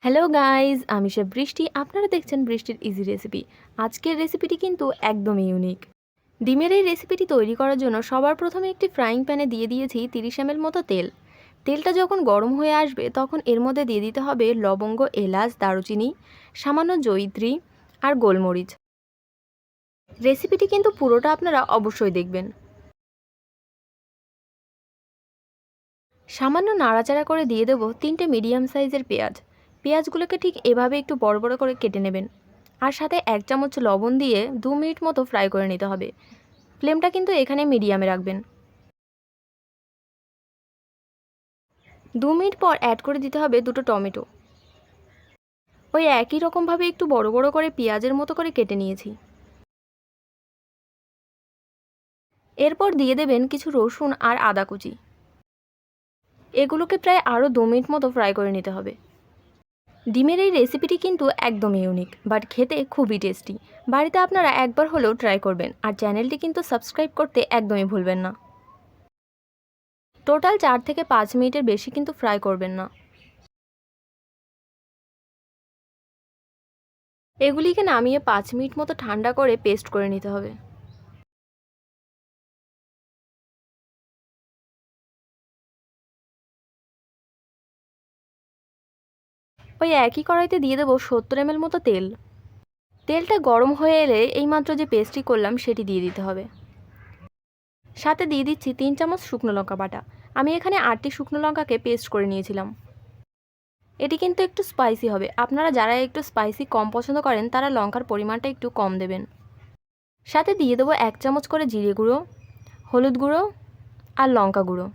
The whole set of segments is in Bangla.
হ্যালো গাইজ, আমি সে বৃষ্টি। আপনারা দেখছেন বৃষ্টির ইজি রেসিপি। আজকের রেসিপিটি কিন্তু একদমই ইউনিক। ডিমের এই রেসিপিটি তৈরি করার জন্য সবার প্রথমে একটি ফ্রাইং প্যানে দিয়ে দিয়েছি 30 ml মতো তেল। তেলটা যখন গরম হয়ে আসবে তখন এর মধ্যে দিয়ে দিতে হবে লবঙ্গ, এলাচ, দারুচিনি, সামান্য জয়িত্রী আর গোলমরিচ। রেসিপিটি কিন্তু পুরোটা আপনারা অবশ্যই দেখবেন। সামান্য নাড়াচাড়া করে দিয়ে দেবো 3টে মিডিয়াম সাইজের পেঁয়াজ। পেঁয়াজগুলোকে ঠিক এভাবে একটু বড় বড় করে কেটে নেবেন। আর সাথে 1 চামচ লবণ দিয়ে 2 মিনিট মতো ফ্রাই করে নিতে হবে। ফ্লেমটা কিন্তু এখানে মিডিয়ামে রাখবেন। 2 মিনিট পর অ্যাড করে দিতে হবে 2টো টমেটো। ওই একই রকমভাবে একটু বড় বড় করে পেঁয়াজের মতো করে কেটে নিয়েছি। এরপর দিয়ে দেবেন কিছু রসুন আর আদা কুচি। এগুলোকে প্রায় আরও 2 মিনিট মতো ফ্রাই করে নিতে হবে। ডিমের এই রেসিপিটি কিন্তু একদমই ইউনিক, বাট খেতে খুবই টেস্টি। বাড়িতে আপনারা একবার হলেও ট্রাই করবেন, আর চ্যানেলটি কিন্তু সাবস্ক্রাইব করতে একদমই ভুলবেন না। টোটাল 4 থেকে 5 মিনিটের বেশি কিন্তু ফ্রাই করবেন না। এগুলিকে নামিয়ে 5 মিনিট মতো ঠান্ডা করে পেস্ট করে নিতে হবে। ওই একই কড়াইতে দিয়ে দেবো 70 ml মতো তেল। তেলটা গরম হয়ে এলে এইমাত্র যে পেস্টটি করলাম সেটি দিয়ে দিতে হবে। সাথে দিয়ে দিচ্ছি 3 চামচ শুকনো লঙ্কা বাটা। আমি এখানে 8টি শুকনো লঙ্কাকে পেস্ট করে নিয়েছিলাম। এটি কিন্তু একটু স্পাইসি হবে। আপনারা যারা একটু স্পাইসি কম পছন্দ করেন তারা লঙ্কার পরিমাণটা একটু কম দেবেন। সাথে দিয়ে দেবো 1 চামচ করে জিরে গুঁড়ো, হলুদ গুঁড়ো আর লঙ্কা গুঁড়ো।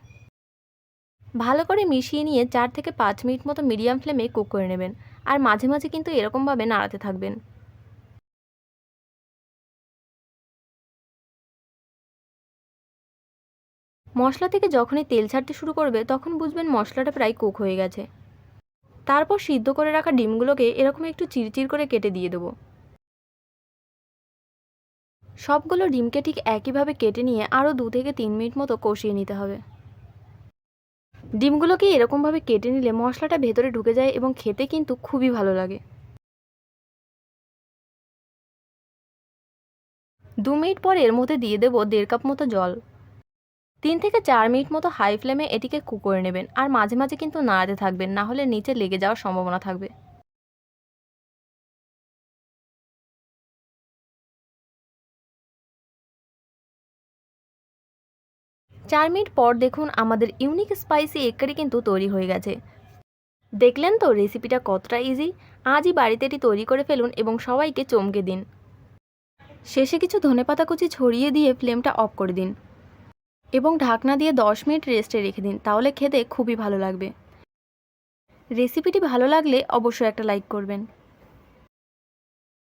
ভালো করে মিশিয়ে নিয়ে 4 থেকে 5 মিনিট মতো মিডিয়াম ফ্লেমে কুক করে নেবেন। আর মাঝে মাঝে কিন্তু এরকমভাবে নাড়াতে থাকবেন। মশলা থেকে যখনই তেল ছাড়তে শুরু করবে তখন বুঝবেন মশলাটা প্রায় কুক হয়ে গেছে। তারপর সিদ্ধ করে রাখা ডিমগুলোকে এরকম একটু চিরচির করে কেটে দিয়ে দেবো। সবগুলো ডিমকে ঠিক একইভাবে কেটে নিয়ে আরও 2 থেকে 3 মিনিট মতো কষিয়ে নিতে হবে। ডিমগুলোকে এরকমভাবে কেটে নিলে মশলাটা ভেতরে ঢুকে যায় এবং খেতে কিন্তু খুবই ভালো লাগে। 2 মিনিট পর এর মধ্যে দিয়ে দেবো 1.5 কাপ মতো জল। 3 থেকে 4 মিনিট মতো হাই ফ্লেমে এটিকে কুক করে নেবেন, আর মাঝে মাঝে কিন্তু নাড়াতে থাকবেন, না হলে নিচে লেগে যাওয়ার সম্ভাবনা থাকবে। 4 মিনিট পর দেখুন আমাদের ইউনিক স্পাইসি এগ কারি কিন্তু তৈরি হয়ে গেছে। দেখলেন তো রেসিপিটা কতটা ইজি। আজই বাড়িতে এটি তৈরি করে ফেলুন এবং সবাইকে চমকে দিন। শেষে কিছু ধনেপাতা কুচি ছড়িয়ে দিয়ে ফ্লেমটা অফ করে দিন এবং ঢাকনা দিয়ে 10 মিনিট রেস্টে রেখে দিন, তাহলে খেতে খুবই ভালো লাগবে। রেসিপিটি ভালো লাগলে অবশ্যই একটা লাইক করবেন।